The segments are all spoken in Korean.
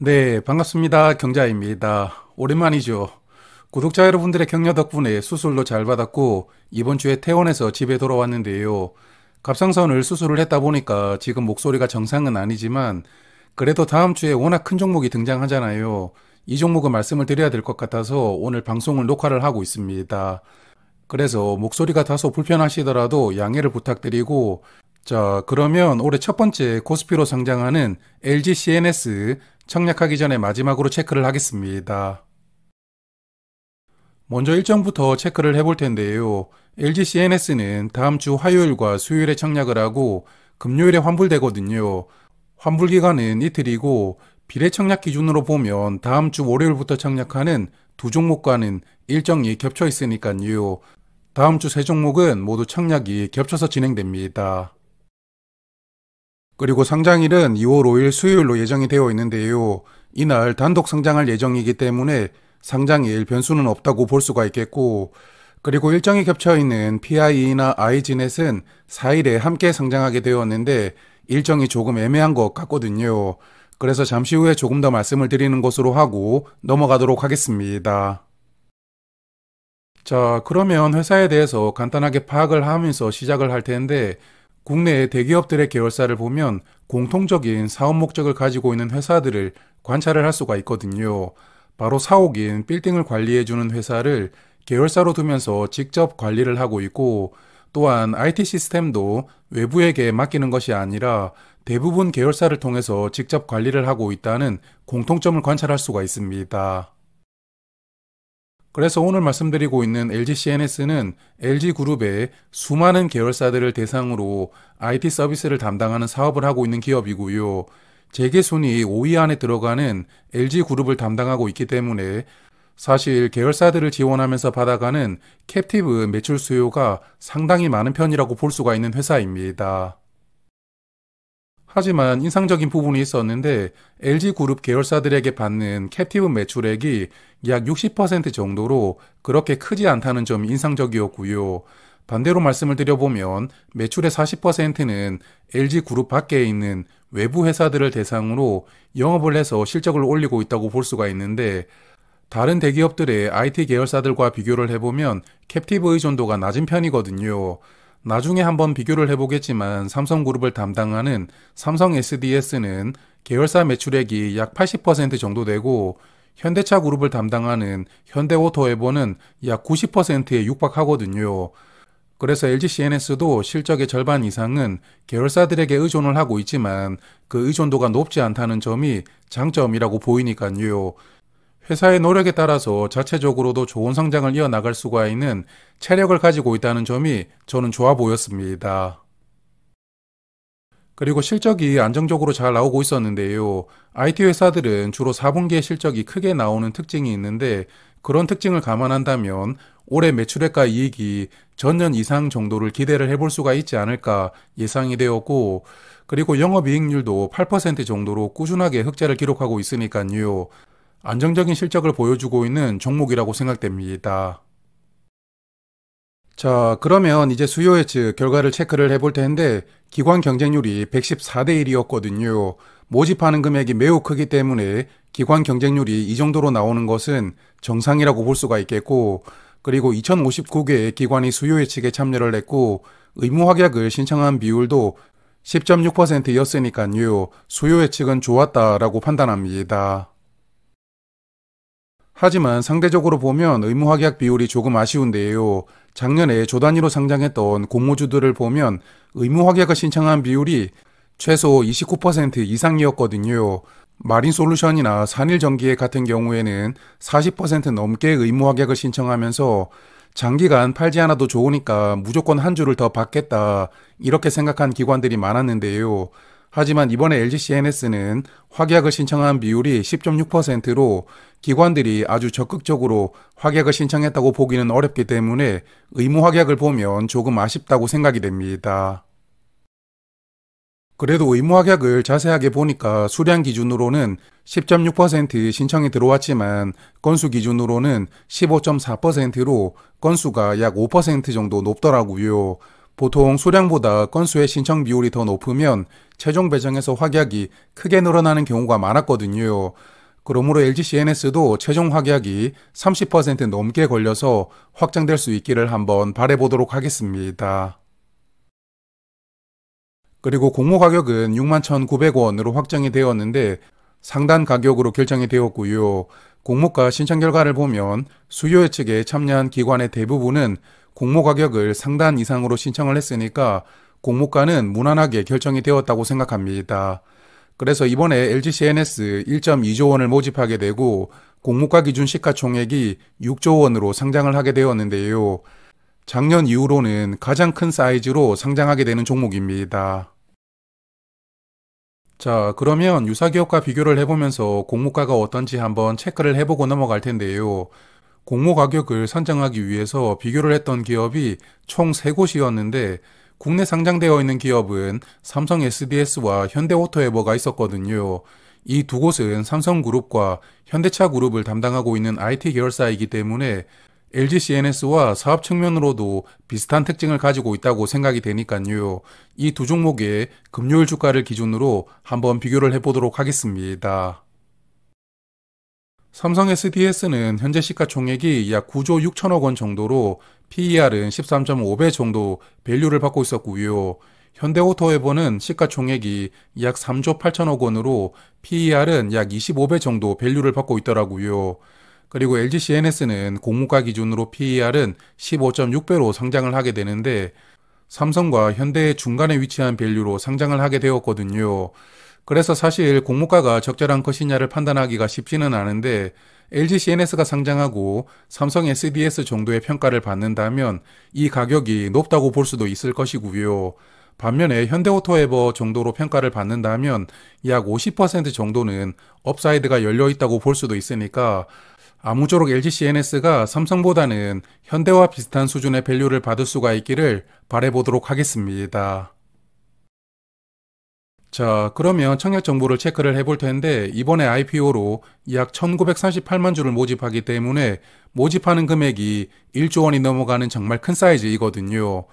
네, 반갑습니다. 경자입니다. 오랜만이죠. 구독자 여러분들의 격려 덕분에 수술도 잘 받았고 이번 주에 퇴원해서 집에 돌아왔는데요. 갑상선을 수술을 했다 보니까 지금 목소리가 정상은 아니지만 그래도 다음 주에 워낙 큰 종목이 등장하잖아요. 이 종목은 말씀을 드려야 될 것 같아서 오늘 방송을 녹화를 하고 있습니다. 그래서 목소리가 다소 불편하시더라도 양해를 부탁드리고, 자, 그러면 올해 첫 번째 코스피로 상장하는 LG CNS 청약하기 전에 마지막으로 체크를 하겠습니다. 먼저 일정부터 체크를 해볼 텐데요. LG CNS는 다음 주 화요일과 수요일에 청약을 하고 금요일에 환불되거든요. 환불 기간은 이틀이고 비례 청약 기준으로 보면 다음 주 월요일부터 청약하는 두 종목과는 일정이 겹쳐 있으니까요. 다음 주 세 종목은 모두 청약이 겹쳐서 진행됩니다. 그리고 상장일은 2월 5일 수요일로 예정이 되어 있는데요. 이날 단독 상장할 예정이기 때문에 상장일 변수는 없다고 볼 수가 있겠고, 그리고 일정이 겹쳐 있는 PIE나 아이지넷은 4일에 함께 상장하게 되었는데 일정이 조금 애매한 것 같거든요. 그래서 잠시 후에 조금 더 말씀을 드리는 것으로 하고 넘어가도록 하겠습니다. 자, 그러면 회사에 대해서 간단하게 파악을 하면서 시작을 할 텐데, 국내 대기업들의 계열사를 보면 공통적인 사업 목적을 가지고 있는 회사들을 관찰을 할 수가 있거든요. 바로 사옥인 빌딩을 관리해주는 회사를 계열사로 두면서 직접 관리를 하고 있고, 또한 IT 시스템도 외부에게 맡기는 것이 아니라 대부분 계열사를 통해서 직접 관리를 하고 있다는 공통점을 관찰할 수가 있습니다. 그래서 오늘 말씀드리고 있는 LG CNS는 LG그룹의 수많은 계열사들을 대상으로 IT 서비스를 담당하는 사업을 하고 있는 기업이고요. 재계순위 5위 안에 들어가는 LG그룹을 담당하고 있기 때문에 사실 계열사들을 지원하면서 받아가는 캡티브 매출 수요가 상당히 많은 편이라고 볼 수가 있는 회사입니다. 하지만 인상적인 부분이 있었는데 LG그룹 계열사들에게 받는 캡티브 매출액이 약 60% 정도로 그렇게 크지 않다는 점이 인상적이었고요. 반대로 말씀을 드려보면 매출의 40%는 LG그룹 밖에 있는 외부 회사들을 대상으로 영업을 해서 실적을 올리고 있다고 볼 수가 있는데, 다른 대기업들의 IT 계열사들과 비교를 해보면 캡티브 의존도가 낮은 편이거든요. 나중에 한번 비교를 해보겠지만 삼성그룹을 담당하는 삼성 SDS는 계열사 매출액이 약 80% 정도 되고, 현대차 그룹을 담당하는 현대오토에버는 약 90%에 육박하거든요. 그래서 LG CNS도 실적의 절반 이상은 계열사들에게 의존을 하고 있지만 그 의존도가 높지 않다는 점이 장점이라고 보이니까요. 회사의 노력에 따라서 자체적으로도 좋은 성장을 이어나갈 수가 있는 체력을 가지고 있다는 점이 저는 좋아 보였습니다. 그리고 실적이 안정적으로 잘 나오고 있었는데요. IT 회사들은 주로 4분기에 실적이 크게 나오는 특징이 있는데, 그런 특징을 감안한다면 올해 매출액과 이익이 전년 이상 정도를 기대를 해볼 수가 있지 않을까 예상이 되었고, 그리고 영업이익률도 8% 정도로 꾸준하게 흑자를 기록하고 있으니까요. 안정적인 실적을 보여주고 있는 종목이라고 생각됩니다. 자, 그러면 이제 수요 예측 결과를 체크를 해볼 텐데, 기관 경쟁률이 114대 1이었거든요. 모집하는 금액이 매우 크기 때문에 기관 경쟁률이 이 정도로 나오는 것은 정상이라고 볼 수가 있겠고, 그리고 2059개의 기관이 수요 예측에 참여를 했고, 의무 확약을 신청한 비율도 10.6%였으니까요. 수요 예측은 좋았다라고 판단합니다. 하지만 상대적으로 보면 의무 확약 비율이 조금 아쉬운데요. 작년에 조 단위로 상장했던 공모주들을 보면 의무 확약을 신청한 비율이 최소 29% 이상이었거든요. 마린솔루션이나 산일전기의 같은 경우에는 40% 넘게 의무 확약을 신청하면서 장기간 팔지 않아도 좋으니까 무조건 한 주를 더 받겠다, 이렇게 생각한 기관들이 많았는데요. 하지만 이번에 LG CNS는 확약을 신청한 비율이 10.6%로 기관들이 아주 적극적으로 확약을 신청했다고 보기는 어렵기 때문에 의무 확약을 보면 조금 아쉽다고 생각이 됩니다. 그래도 의무 확약을 자세하게 보니까 수량 기준으로는 10.6% 신청이 들어왔지만 건수 기준으로는 15.4%로 건수가 약 5% 정도 높더라고요. 보통 수량보다 건수의 신청 비율이 더 높으면 최종 배정에서 확약이 크게 늘어나는 경우가 많았거든요. 그러므로 LG CNS도 최종 확약이 30% 넘게 걸려서 확정될 수 있기를 한번 바라보도록 하겠습니다. 그리고 공모 가격은 61,900원으로 확정이 되었는데 상단 가격으로 결정이 되었고요. 공모가 신청 결과를 보면 수요 예측에 참여한 기관의 대부분은 공모 가격을 상단 이상으로 신청을 했으니까 공모가는 무난하게 결정이 되었다고 생각합니다. 그래서 이번에 LG CNS 1.2조 원을 모집하게 되고 공모가 기준 시가총액이 6조 원으로 상장을 하게 되었는데요. 작년 이후로는 가장 큰 사이즈로 상장하게 되는 종목입니다. 자, 그러면 유사기업과 비교를 해보면서 공모가가 어떤지 한번 체크를 해보고 넘어갈 텐데요. 공모 가격을 선정하기 위해서 비교를 했던 기업이 총 3곳이었는데 국내 상장되어 있는 기업은 삼성 SDS와 현대오토에버가 있었거든요. 이 두 곳은 삼성그룹과 현대차 그룹을 담당하고 있는 IT 계열사이기 때문에 LG CNS와 사업 측면으로도 비슷한 특징을 가지고 있다고 생각이 되니까요. 이 두 종목의 금요일 주가를 기준으로 한번 비교를 해보도록 하겠습니다. 삼성 SDS는 현재 시가총액이 약 9조 6천억 원 정도로 PER은 13.5배 정도 밸류를 받고 있었고요. 현대오토에버는 시가총액이 약 3조 8천억 원으로 PER은 약 25배 정도 밸류를 받고 있더라고요. 그리고 LG CNS는 공모가 기준으로 PER은 15.6배로 상장을 하게 되는데 삼성과 현대의 중간에 위치한 밸류로 상장을 하게 되었거든요. 그래서 사실 공모가가 적절한 것이냐를 판단하기가 쉽지는 않은데 LG CNS가 상장하고 삼성 SDS 정도의 평가를 받는다면 이 가격이 높다고 볼 수도 있을 것이고요. 반면에 현대오토에버 정도로 평가를 받는다면 약 50% 정도는 업사이드가 열려 있다고 볼 수도 있으니까 아무쪼록 LG CNS가 삼성보다는 현대와 비슷한 수준의 밸류를 받을 수가 있기를 바라보도록 하겠습니다. 자, 그러면 청약 정보를 체크를 해볼 텐데 이번에 IPO로 약 1938만 주를 모집하기 때문에 모집하는 금액이 1조 원이 넘어가는 정말 큰 사이즈이거든요.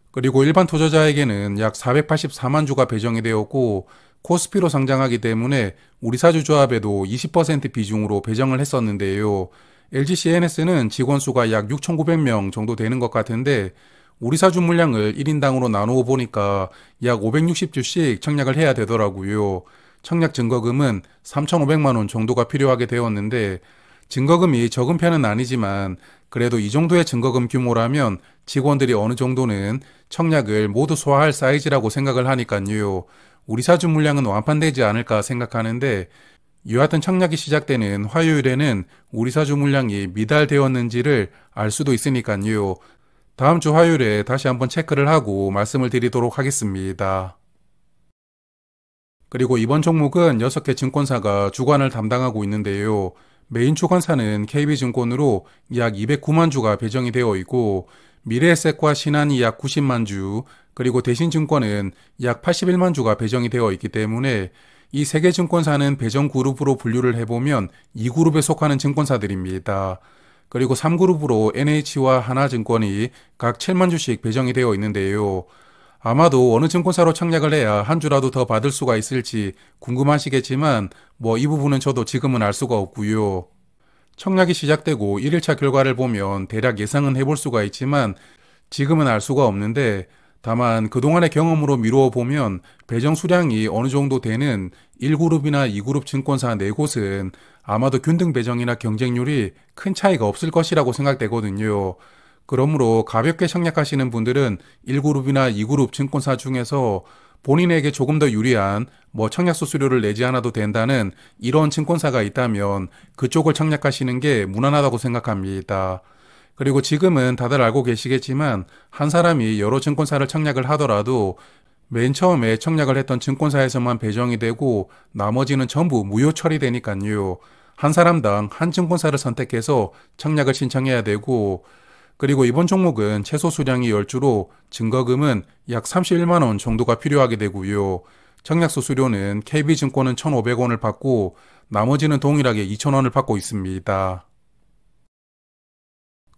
그리고 일반 투자자에게는 약 484만 주가 배정이 되었고 코스피로 상장하기 때문에 우리사주조합에도 20% 비중으로 배정을 했었는데요. LG CNS는 직원 수가 약 6,900명 정도 되는 것 같은데 우리사주 물량을 1인당으로 나누어 보니까 약 560주씩 청약을 해야 되더라고요. 청약 증거금은 3,500만 원 정도가 필요하게 되었는데 증거금이 적은 편은 아니지만 그래도 이 정도의 증거금 규모라면 직원들이 어느 정도는 청약을 모두 소화할 사이즈라고 생각을 하니까요. 우리사주 물량은 완판되지 않을까 생각하는데 여하튼 청약이 시작되는 화요일에는 우리사주 물량이 미달되었는지를 알 수도 있으니까요. 다음 주 화요일에 다시 한번 체크를 하고 말씀을 드리도록 하겠습니다. 그리고 이번 종목은 6개 증권사가 주관을 담당하고 있는데요. 메인 주관사는 KB증권으로 약 209만 주가 배정이 되어 있고 미래에셋과 신한이 약 90만 주, 그리고 대신증권은 약 81만 주가 배정이 되어 있기 때문에 이 3개 증권사는 배정 그룹으로 분류를 해보면 2그룹에 속하는 증권사들입니다. 그리고 3그룹으로 NH와 하나증권이 각 7만 주씩 배정이 되어 있는데요. 아마도 어느 증권사로 청약을 해야 한 주라도 더 받을 수가 있을지 궁금하시겠지만 이 부분은 저도 지금은 알 수가 없고요. 청약이 시작되고 1일차 결과를 보면 대략 예상은 해볼 수가 있지만 지금은 알 수가 없는데 다만 그동안의 경험으로 미루어 보면 배정 수량이 어느 정도 되는 1그룹이나 2그룹 증권사 4곳은 아마도 균등 배정이나 경쟁률이 큰 차이가 없을 것이라고 생각되거든요. 그러므로 가볍게 청약하시는 분들은 1그룹이나 2그룹 증권사 중에서 본인에게 조금 더 유리한 청약 수수료를 내지 않아도 된다는 이런 증권사가 있다면 그쪽을 청약하시는 게 무난하다고 생각합니다. 그리고 지금은 다들 알고 계시겠지만 한 사람이 여러 증권사를 청약을 하더라도 맨 처음에 청약을 했던 증권사에서만 배정이 되고 나머지는 전부 무효 처리되니까요. 한 사람당 한 증권사를 선택해서 청약을 신청해야 되고 그리고 이번 종목은 최소 수량이 10주로 증거금은 약 31만 원 정도가 필요하게 되고요. 청약 수수료는 KB증권은 1,500원을 받고 나머지는 동일하게 2,000원을 받고 있습니다.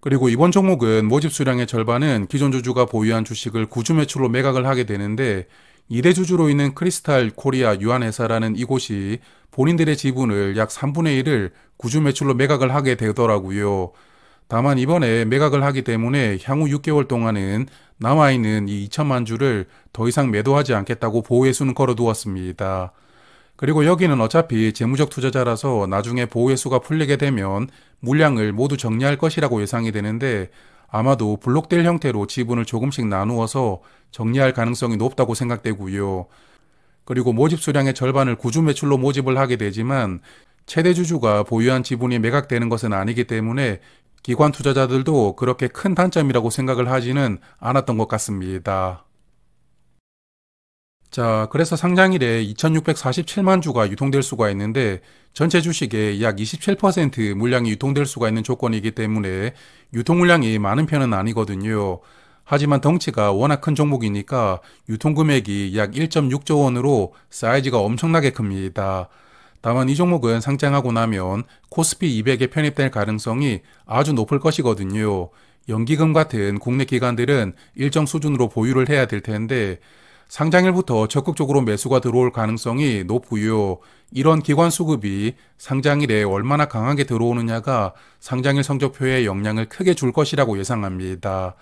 그리고 이번 종목은 모집 수량의 절반은 기존 주주가 보유한 주식을 구주 매출로 매각을 하게 되는데 2대 주주로 있는 크리스탈 코리아 유한회사라는 이곳이 본인들의 지분을 약 3분의 1을 구주 매출로 매각을 하게 되더라고요. 다만 이번에 매각을 하기 때문에 향후 6개월 동안은 남아있는 이 2천만 주를 더 이상 매도하지 않겠다고 보호회수는 걸어두었습니다. 그리고 여기는 어차피 재무적 투자자라서 나중에 보호회수가 풀리게 되면 물량을 모두 정리할 것이라고 예상이 되는데 아마도 블록될 형태로 지분을 조금씩 나누어서 정리할 가능성이 높다고 생각되고요. 그리고 모집 수량의 절반을 구주 매출로 모집을 하게 되지만 최대 주주가 보유한 지분이 매각되는 것은 아니기 때문에 기관 투자자들도 그렇게 큰 단점이라고 생각을 하지는 않았던 것 같습니다. 자, 그래서 상장일에 2647만 주가 유통될 수가 있는데 전체 주식의 약 27% 물량이 유통될 수가 있는 조건이기 때문에 유통 물량이 많은 편은 아니거든요. 하지만 덩치가 워낙 큰 종목이니까 유통 금액이 약 1.6조 원으로 사이즈가 엄청나게 큽니다. 다만 이 종목은 상장하고 나면 코스피 200에 편입될 가능성이 아주 높을 것이거든요. 연기금 같은 국내 기관들은 일정 수준으로 보유를 해야 될 텐데 상장일부터 적극적으로 매수가 들어올 가능성이 높고요. 이런 기관 수급이 상장일에 얼마나 강하게 들어오느냐가 상장일 성적표에 영향을 크게 줄 것이라고 예상합니다.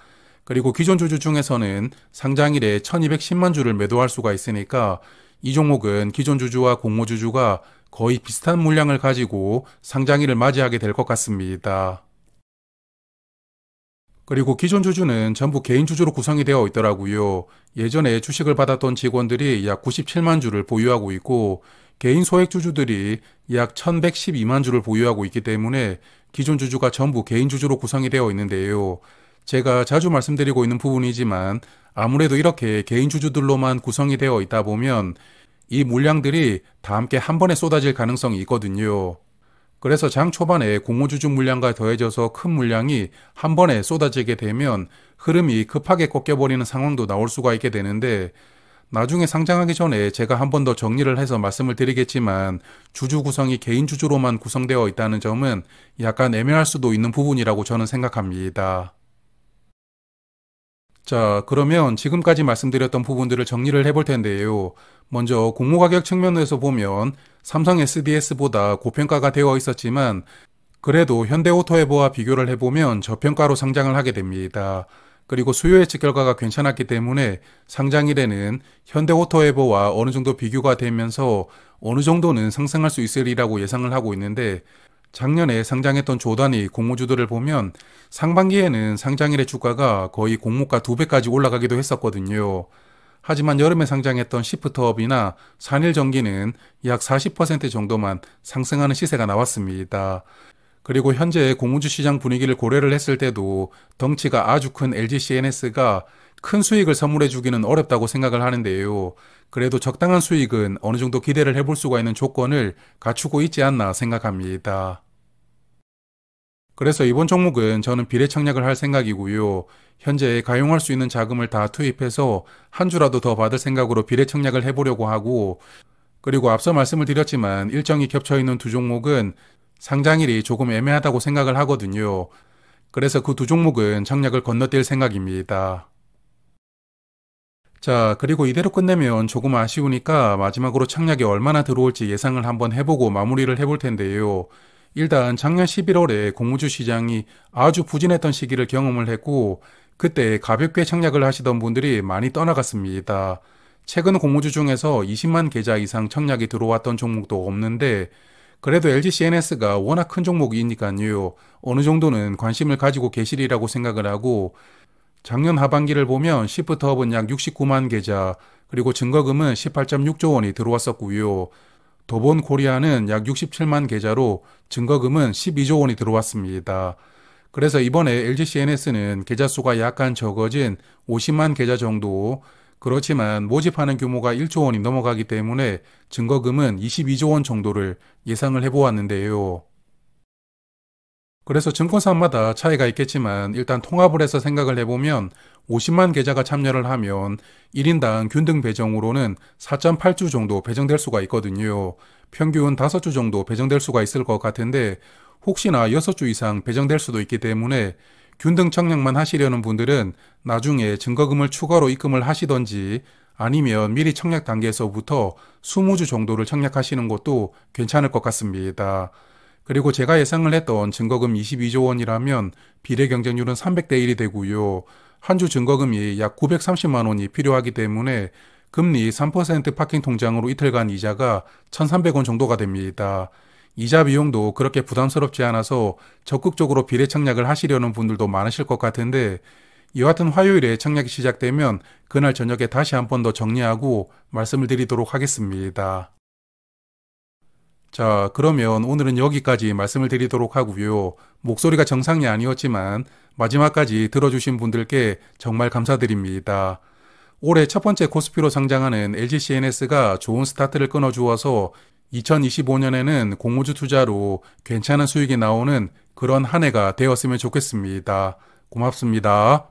그리고 기존 주주 중에서는 상장일에 1210만 주를 매도할 수가 있으니까 이 종목은 기존 주주와 공모주주가 거의 비슷한 물량을 가지고 상장일을 맞이하게 될 것 같습니다. 그리고 기존 주주는 전부 개인 주주로 구성이 되어 있더라고요. 예전에 주식을 받았던 직원들이 약 97만 주를 보유하고 있고 개인 소액 주주들이 약 1112만 주를 보유하고 있기 때문에 기존 주주가 전부 개인 주주로 구성이 되어 있는데요. 제가 자주 말씀드리고 있는 부분이지만 아무래도 이렇게 개인 주주들로만 구성이 되어 있다 보면 이 물량들이 다 함께 한 번에 쏟아질 가능성이 있거든요. 그래서 장 초반에 공모주주 물량과 더해져서 큰 물량이 한 번에 쏟아지게 되면 흐름이 급하게 꺾여버리는 상황도 나올 수가 있게 되는데 나중에 상장하기 전에 제가 한 번 더 정리를 해서 말씀을 드리겠지만 주주 구성이 개인 주주로만 구성되어 있다는 점은 약간 애매할 수도 있는 부분이라고 저는 생각합니다. 자, 그러면 지금까지 말씀드렸던 부분들을 정리를 해볼 텐데요. 먼저 공모가격 측면에서 보면 삼성 SDS보다 고평가가 되어 있었지만 그래도 현대오토에버와 비교를 해보면 저평가로 상장을 하게 됩니다. 그리고 수요 예측 결과가 괜찮았기 때문에 상장일에는 현대오토에버와 어느 정도 비교가 되면서 어느 정도는 상승할 수 있으리라고 예상을 하고 있는데 작년에 상장했던 조단위 공모주들을 보면 상반기에는 상장일의 주가가 거의 공모가 2배까지 올라가기도 했었거든요. 하지만 여름에 상장했던 시프트업이나 산일전기는 약 40% 정도만 상승하는 시세가 나왔습니다. 그리고 현재 공모주 시장 분위기를 고려를 했을 때도 덩치가 아주 큰 LG CNS가 큰 수익을 선물해 주기는 어렵다고 생각을 하는데요. 그래도 적당한 수익은 어느 정도 기대를 해볼 수가 있는 조건을 갖추고 있지 않나 생각합니다. 그래서 이번 종목은 저는 비례청약을 할 생각이고요. 현재 가용할 수 있는 자금을 다 투입해서 한 주라도 더 받을 생각으로 비례청약을 해보려고 하고 그리고 앞서 말씀을 드렸지만 일정이 겹쳐있는 두 종목은 상장일이 조금 애매하다고 생각을 하거든요. 그래서 그 두 종목은 청약을 건너뛸 생각입니다. 자, 그리고 이대로 끝내면 조금 아쉬우니까 마지막으로 청약이 얼마나 들어올지 예상을 한번 해보고 마무리를 해볼 텐데요. 일단 작년 11월에 공모주 시장이 아주 부진했던 시기를 경험을 했고 그때 가볍게 청약을 하시던 분들이 많이 떠나갔습니다. 최근 공모주 중에서 20만 계좌 이상 청약이 들어왔던 종목도 없는데 그래도 LG CNS가 워낙 큰 종목이니까요. 어느 정도는 관심을 가지고 계시리라고 생각을 하고 작년 하반기를 보면 시프트업은 약 69만 계좌, 그리고 증거금은 18.6조 원이 들어왔었고요. 도본 코리아는 약 67만 계좌로 증거금은 12조 원이 들어왔습니다. 그래서 이번에 LG CNS는 계좌 수가 약간 적어진 50만 계좌 정도, 그렇지만 모집하는 규모가 1조 원이 넘어가기 때문에 증거금은 22조 원 정도를 예상을 해보았는데요. 그래서 증권사마다 차이가 있겠지만 일단 통합을 해서 생각을 해보면 50만 계좌가 참여를 하면 1인당 균등 배정으로는 4.8주 정도 배정될 수가 있거든요. 평균 5주 정도 배정될 수가 있을 것 같은데 혹시나 6주 이상 배정될 수도 있기 때문에 균등 청약만 하시려는 분들은 나중에 증거금을 추가로 입금을 하시던지 아니면 미리 청약 단계에서부터 20주 정도를 청약하시는 것도 괜찮을 것 같습니다. 그리고 제가 예상을 했던 증거금 22조 원이라면 비례 경쟁률은 300대 1이 되고요. 한 주 증거금이 약 930만 원이 필요하기 때문에 금리 3% 파킹 통장으로 이틀간 이자가 1,300원 정도가 됩니다. 이자 비용도 그렇게 부담스럽지 않아서 적극적으로 비례 청약을 하시려는 분들도 많으실 것 같은데 이와 같은 화요일에 청약이 시작되면 그날 저녁에 다시 한 번 더 정리하고 말씀을 드리도록 하겠습니다. 자, 그러면 오늘은 여기까지 말씀을 드리도록 하고요. 목소리가 정상이 아니었지만 마지막까지 들어주신 분들께 정말 감사드립니다. 올해 첫 번째 코스피로 상장하는 LG CNS가 좋은 스타트를 끊어주어서 2025년에는 공모주 투자로 괜찮은 수익이 나오는 그런 한 해가 되었으면 좋겠습니다. 고맙습니다.